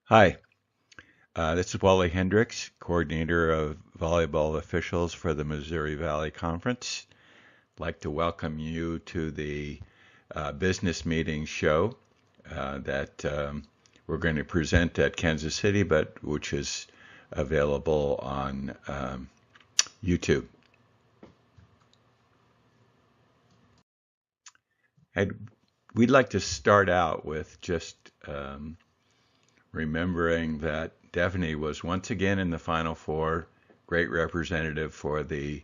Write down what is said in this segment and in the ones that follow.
Hi, this is Wally Hendricks, coordinator of volleyball officials for the Missouri Valley Conference. I'd like to welcome you to the business meeting show that we're going to present at Kansas City, but which is available on YouTube. We'd like to start out with just remembering that Daphne was once again in the Final Four, great representative for the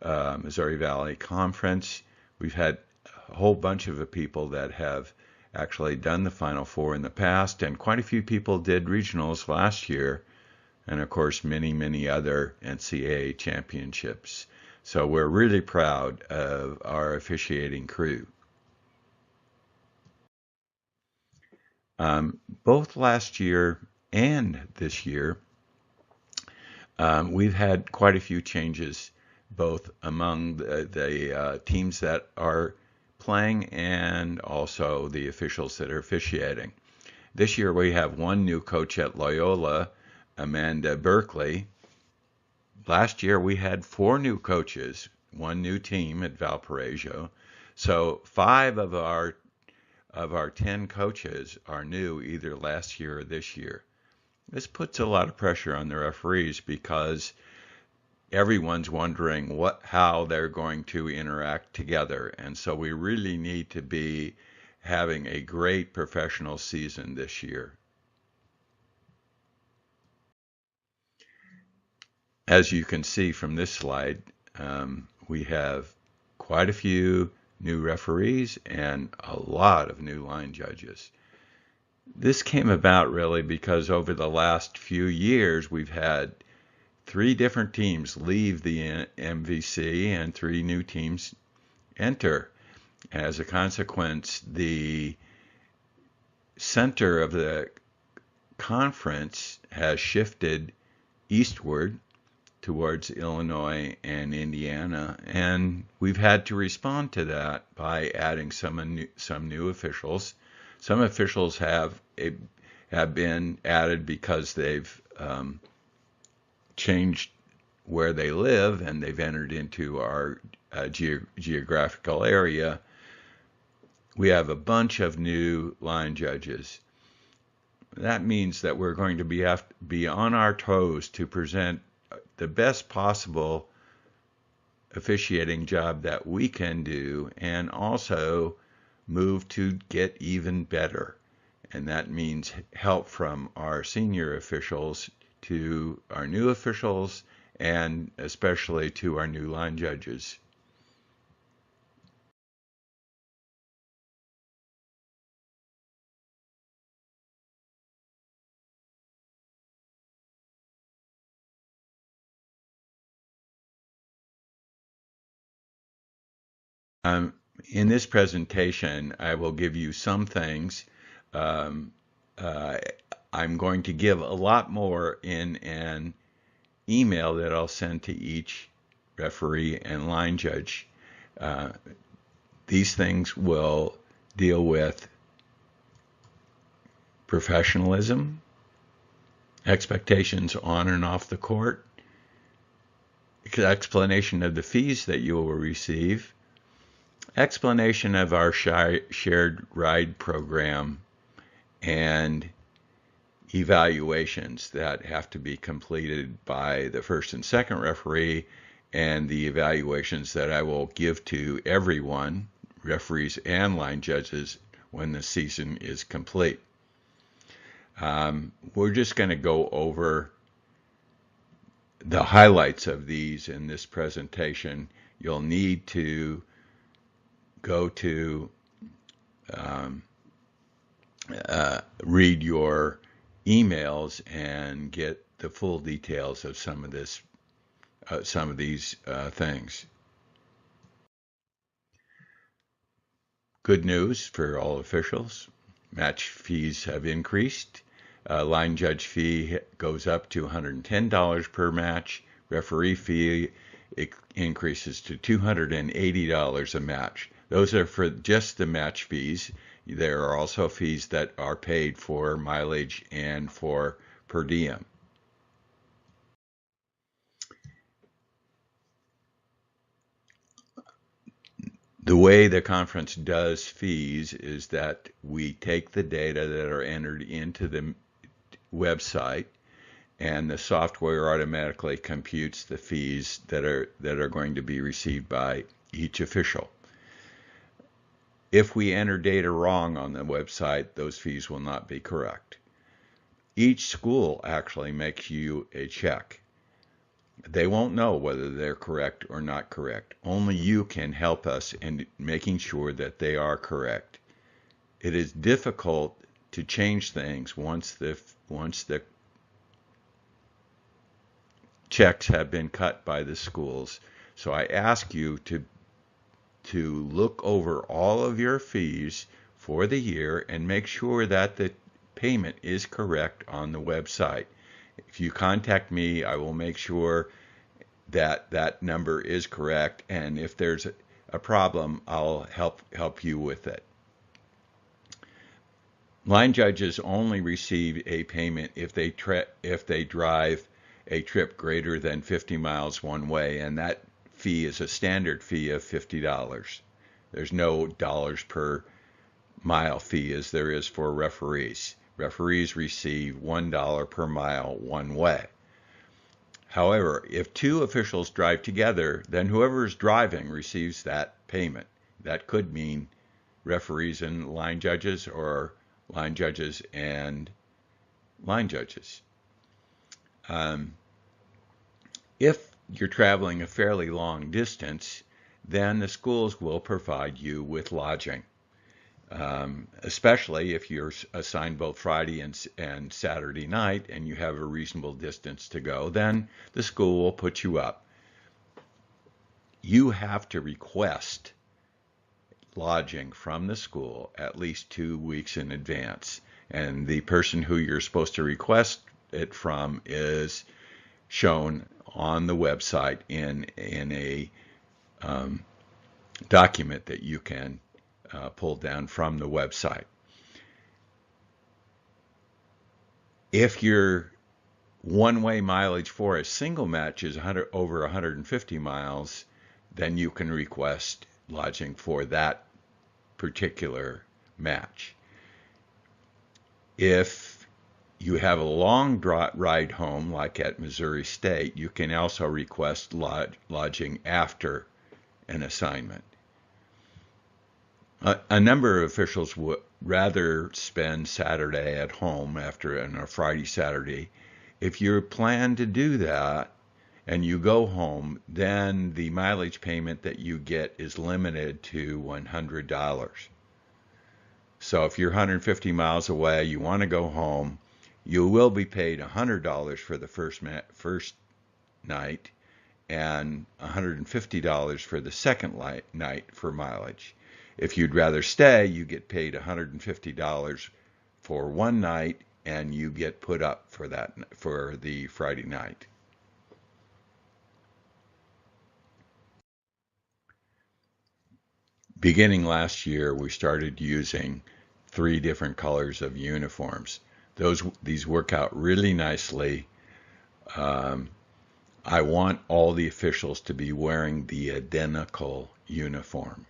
Missouri Valley Conference. We've had a whole bunch of people that have actually done the Final Four in the past, and quite a few people did regionals last year, and of course many other NCAA championships. So we're really proud of our officiating crew. Both last year and this year, we've had quite a few changes, both among the teams that are playing and also the officials that are officiating. This year we have one new coach at Loyola, Amanda Berkeley. Last year we had 4 new coaches, one new team at Valparaiso. So 5 of our 10 coaches are new either last year or this year. This puts a lot of pressure on the referees because everyone's wondering how they're going to interact together. And so we really need to be having a great professional season this year. As you can see from this slide, we have quite a few new referees and a lot of new line judges. This came about really because over the last few years we've had 3 different teams leave the MVC and 3 new teams enter. As a consequence, the center of the conference has shifted eastward towards Illinois and Indiana, and we've had to respond to that by adding some new officials. Some officials have been added because they've changed where they live and they've entered into our geographical area. We have a bunch of new line judges. That means that we're going to be on our toes to present the best possible officiating job that we can do, and also move to get even better. And that means help from our senior officials to our new officials, and especially to our new line judges. In this presentation, I will give you some things. I'm going to give a lot more in an email that I'll send to each referee and line judge. These things will deal with professionalism, expectations on and off the court, explanation of the fees that you will receive, explanation of our shared ride program, and evaluations that have to be completed by the first and second referee, and the evaluations that I will give to everyone, referees and line judges, when the season is complete. We're just going to go over the highlights of these in this presentation. You'll need to go to read your emails and get the full details of some of these things. Good news for all officials: match fees have increased. Line judge fee goes up to $110 per match. Referee fee increases to $280 a match. Those are for just the match fees. There are also fees that are paid for mileage and for per diem. The way the conference does fees is that we take the data that are entered into the website, and the software automatically computes the fees that are going to be received by each official. If we enter data wrong on the website, those fees will not be correct. Each school actually makes you a check. They won't know whether they're correct or not correct. Only you can help us in making sure that they are correct. It is difficult to change things once the checks have been cut by the schools. So I ask you to look over all of your fees for the year and make sure that the payment is correct on the website. If you contact me, I will make sure that that number is correct, and if there's a problem, I'll help you with it. Line judges only receive a payment if they drive a trip greater than 50 miles one way, and that fee is a standard fee of $50. There's no dollars per mile fee as there is for referees. Referees receive $1 per mile one way. However, if two officials drive together, then whoever is driving receives that payment. That could mean referees and line judges, or line judges and line judges. If you're traveling a fairly long distance, then the schools will provide you with lodging. Especially if you're assigned both Friday and Saturday night and you have a reasonable distance to go, then the school will put you up. You have to request lodging from the school at least 2 weeks in advance, and the person who you're supposed to request it from is shown on the website in a document that you can pull down from the website. If your one-way mileage for a single match is over 150 miles, then you can request lodging for that particular match. If you have a long ride home, like at Missouri State, you can also request lodging after an assignment. A number of officials would rather spend Saturday at home after a Friday, Saturday. If you plan to do that and you go home, then the mileage payment that you get is limited to $100. So if you're 150 miles away, you want to go home, you will be paid $100 for the first night and $150 for the second night for mileage. If you'd rather stay, you get paid $150 for one night, and you get put up for the Friday night. Beginning last year, we started using 3 different colors of uniforms. These work out really nicely. I want all the officials to be wearing the identical uniform.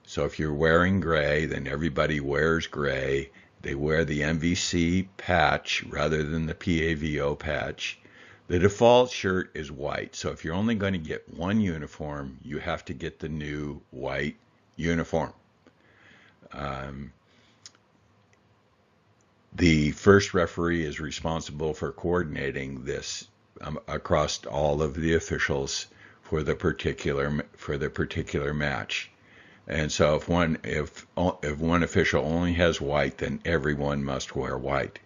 So if you're wearing gray, then everybody wears gray. They wear the MVC patch rather than the PAVO patch. The default shirt is white. So if you're only going to get one uniform, you have to get the new white uniform. The first referee is responsible for coordinating this across all of the officials for the particular match. And so if one official only has white, then everyone must wear white.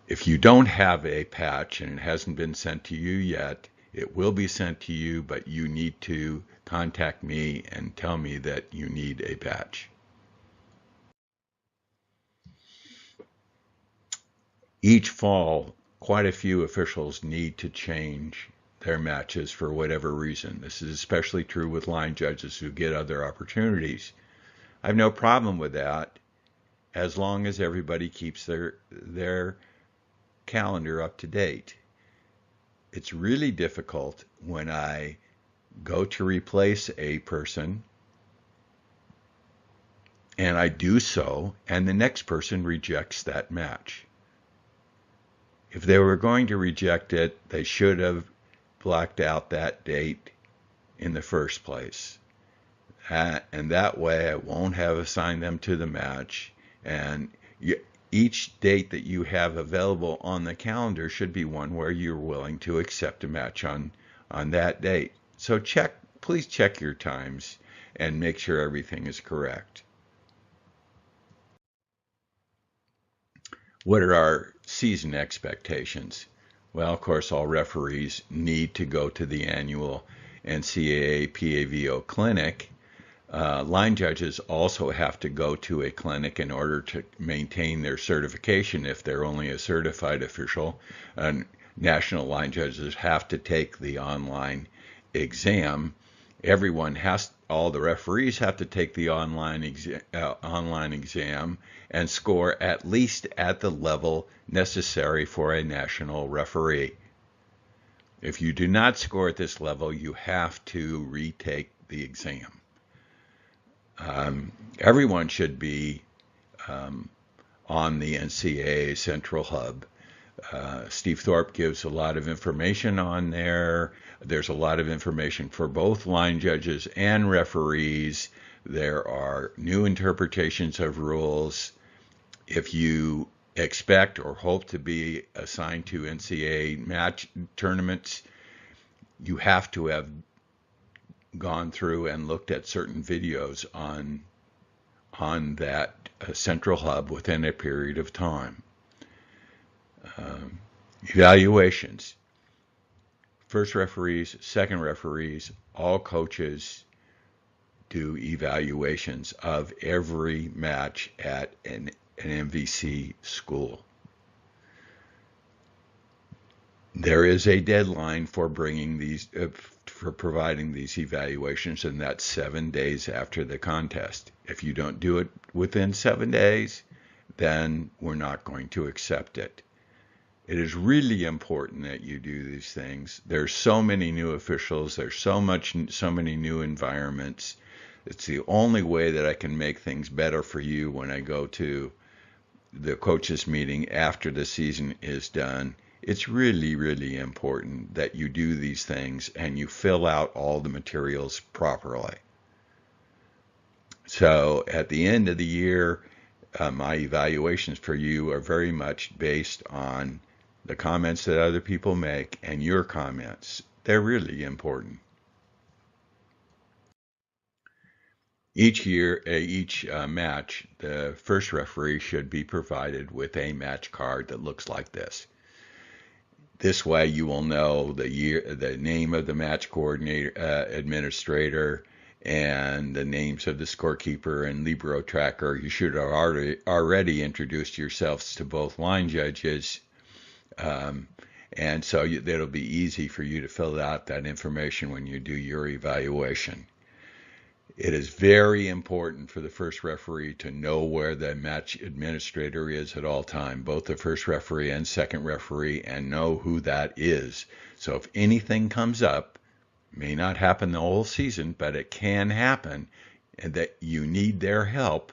If you don't have a patch and it hasn't been sent to you yet, it will be sent to you, but you need to contact me and tell me that you need a patch. Each fall, quite a few officials need to change their matches for whatever reason. This is especially true with line judges who get other opportunities. I have no problem with that as long as everybody keeps their calendar up to date. It's really difficult when I go to replace a person and I do so, and the next person rejects that match. If they were going to reject it, they should have blacked out that date in the first place. And that way I won't have assigned them to the match. And each date that you have available on the calendar should be one where you're willing to accept a match on that date. So please check your times and make sure everything is correct. What are our season expectations? Well, of course, all referees need to go to the annual NCAA PAVO clinic. Line judges also have to go to a clinic in order to maintain their certification if they're only a certified official. National line judges have to take the online exam. All the referees have to take the online exam and score at least at the level necessary for a national referee. If you do not score at this level, you have to retake the exam. Everyone should be on the NCAA Central Hub. Steve Thorpe gives a lot of information on there. There's a lot of information for both line judges and referees. There are new interpretations of rules. If you expect or hope to be assigned to NCAA match tournaments, you have to have gone through and looked at certain videos on that central hub within a period of time. Evaluations. First referees, second referees, all coaches do evaluations of every match at an MVC school. There is a deadline for providing these evaluations, and that's 7 days after the contest. If you don't do it within 7 days, then we're not going to accept it. It is really important that you do these things. There's so many new officials. There's so many new environments. It's the only way that I can make things better for you when I go to the coaches meeting after the season is done. It's really, really important that you do these things and you fill out all the materials properly. So at the end of the year, my evaluations for you are very much based on the comments that other people make and your comments. They're really important. Each match, the first referee should be provided with a match card that looks like this. This way you will know the name of the match coordinator, administrator, and the names of the scorekeeper and libero tracker. You should have already introduced yourselves to both line judges, and so it'll be easy for you to fill out that information when you do your evaluation. It is very important for the first referee to know where the match administrator is at all time, both the first referee and second referee, and know who that is. So if anything comes up, may not happen the whole season, but it can happen, and that you need their help,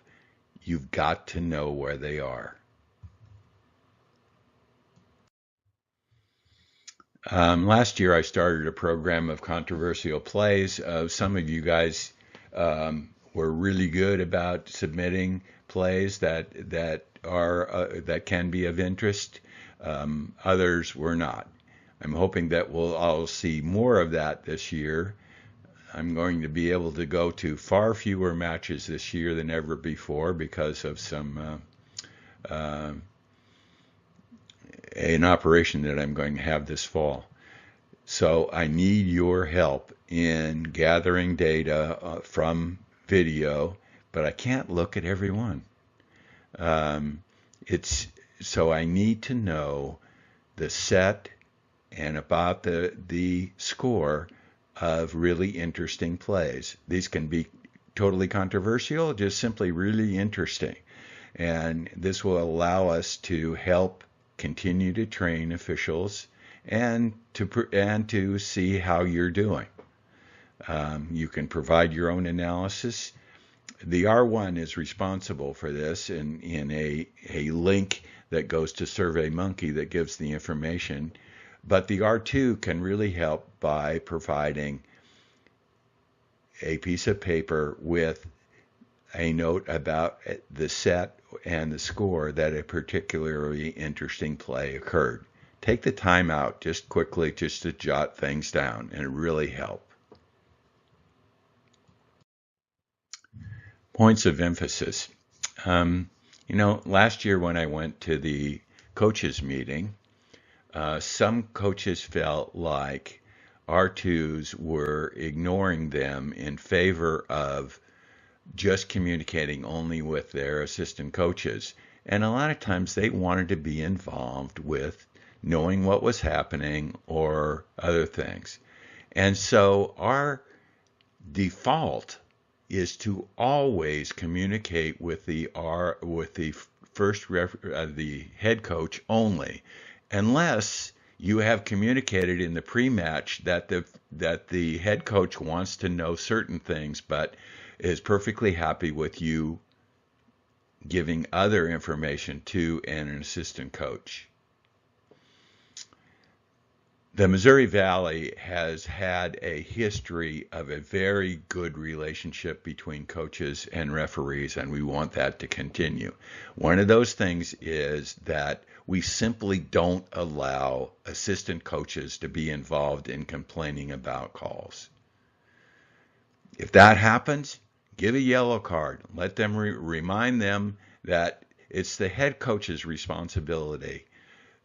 you've got to know where they are. Last year I started a program of controversial plays. Some of you guys were really good about submitting plays that can be of interest. Others were not. I'm hoping that I'll see more of that this year. I'm going to be able to go to far fewer matches this year than ever before because of an operation that I'm going to have this fall. So I need your help in gathering data from video, but I can't look at every one. So I need to know the set and about the score of really interesting plays. These can be totally controversial, just simply really interesting. And this will allow us to help continue to train officials and to see how you're doing. You can provide your own analysis. The R1 is responsible for this in a link that goes to SurveyMonkey that gives the information. But the R2 can really help by providing a piece of paper with a note about the set and the score that a particularly interesting play occurred. Take the time out just quickly just to jot things down, and it really helps. Points of emphasis. Last year when I went to the coaches meeting, some coaches felt like R2s were ignoring them in favor of just communicating only with their assistant coaches. And a lot of times they wanted to be involved with knowing what was happening or other things. And so our default is to always communicate with the head coach only, unless you have communicated in the pre-match that the head coach wants to know certain things, but is perfectly happy with you giving other information to an assistant coach. The Missouri Valley has had a history of a very good relationship between coaches and referees, and we want that to continue. One of those things is that we simply don't allow assistant coaches to be involved in complaining about calls. If that happens, give a yellow card. Let them remind them that it's the head coach's responsibility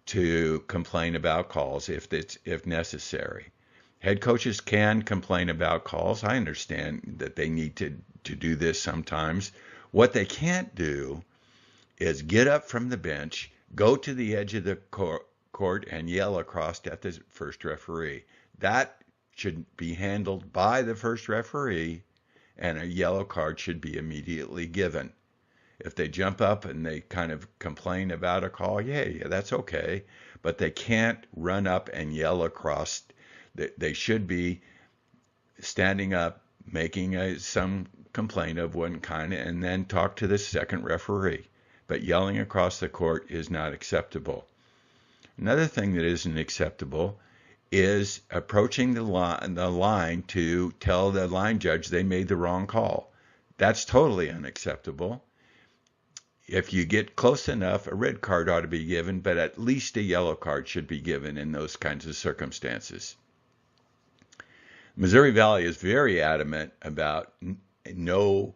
to complain about calls if necessary. Head coaches can complain about calls. I understand that they need to do this sometimes. What they can't do is get up from the bench, go to the edge of the court, and yell across at the first referee. That should be handled by the first referee, and a yellow card should be immediately given. If they jump up and they kind of complain about a call, yeah, that's okay. But they can't run up and yell across. They should be standing up, making some complaint of one kind, and then talk to the second referee. But yelling across the court is not acceptable. Another thing that isn't acceptable is approaching the line to tell the line judge they made the wrong call. That's totally unacceptable. If you get close enough, a red card ought to be given, but at least a yellow card should be given in those kinds of circumstances. Missouri Valley is very adamant about no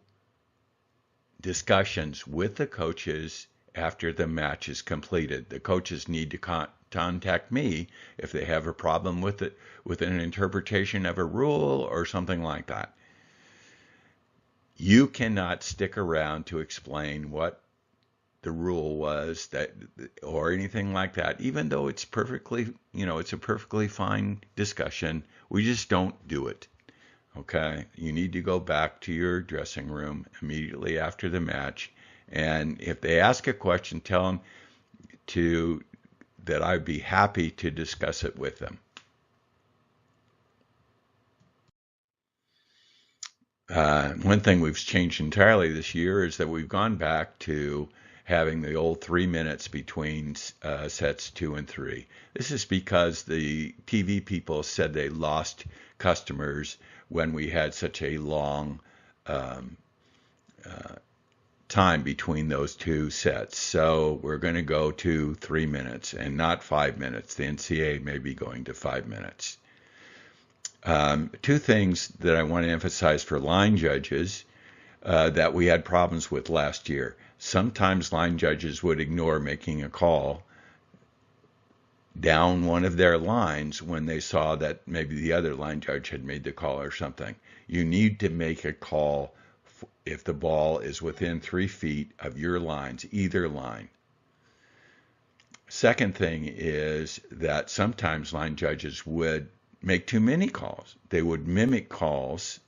discussions with the coaches after the match is completed. The coaches need to contact me if they have a problem with it, with an interpretation of a rule or something like that. You cannot stick around to explain what the rule was or anything like that, even though it's it's a perfectly fine discussion. We just don't do it. Okay, you need to go back to your dressing room immediately after the match, and if they ask a question, tell them that I'd be happy to discuss it with them. One thing we've changed entirely this year is that we've gone back to having the old 3 minutes between sets 2 and 3. This is because the TV people said they lost customers when we had such a long time between those two sets. So we're going to go to 3 minutes and not 5 minutes. The NCAA may be going to 5 minutes. Two things that I want to emphasize for line judges that we had problems with last year. Sometimes line judges would ignore making a call down one of their lines when they saw that maybe the other line judge had made the call or something. You need to make a call if the ball is within 3 feet of your lines, either line. Second thing is that sometimes line judges would make too many calls. They would mimic calls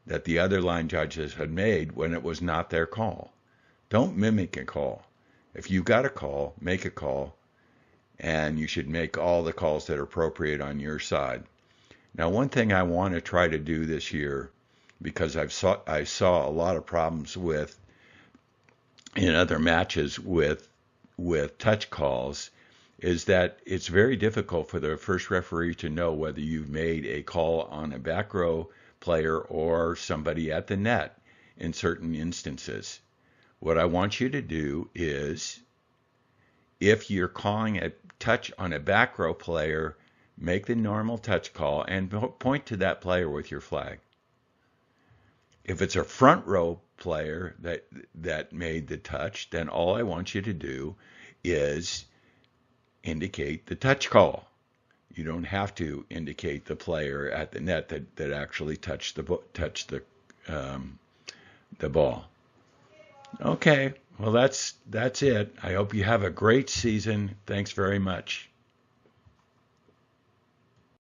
that the other line judges had made when it was not their call. Don't mimic a call. If you've got a call, make a call, and you should make all the calls that are appropriate on your side. Now, one thing I want to try to do this year, because I saw a lot of problems in other matches with touch calls, is that it's very difficult for the first referee to know whether you've made a call on a back row player or somebody at the net in certain instances. What I want you to do is, if you're calling a touch on a back row player, make the normal touch call and point to that player with your flag. If it's a front row player that made the touch, then all I want you to do is indicate the touch call. You don't have to indicate the player at the net that actually touched the ball. Okay, well that's it. I hope you have a great season. Thanks very much.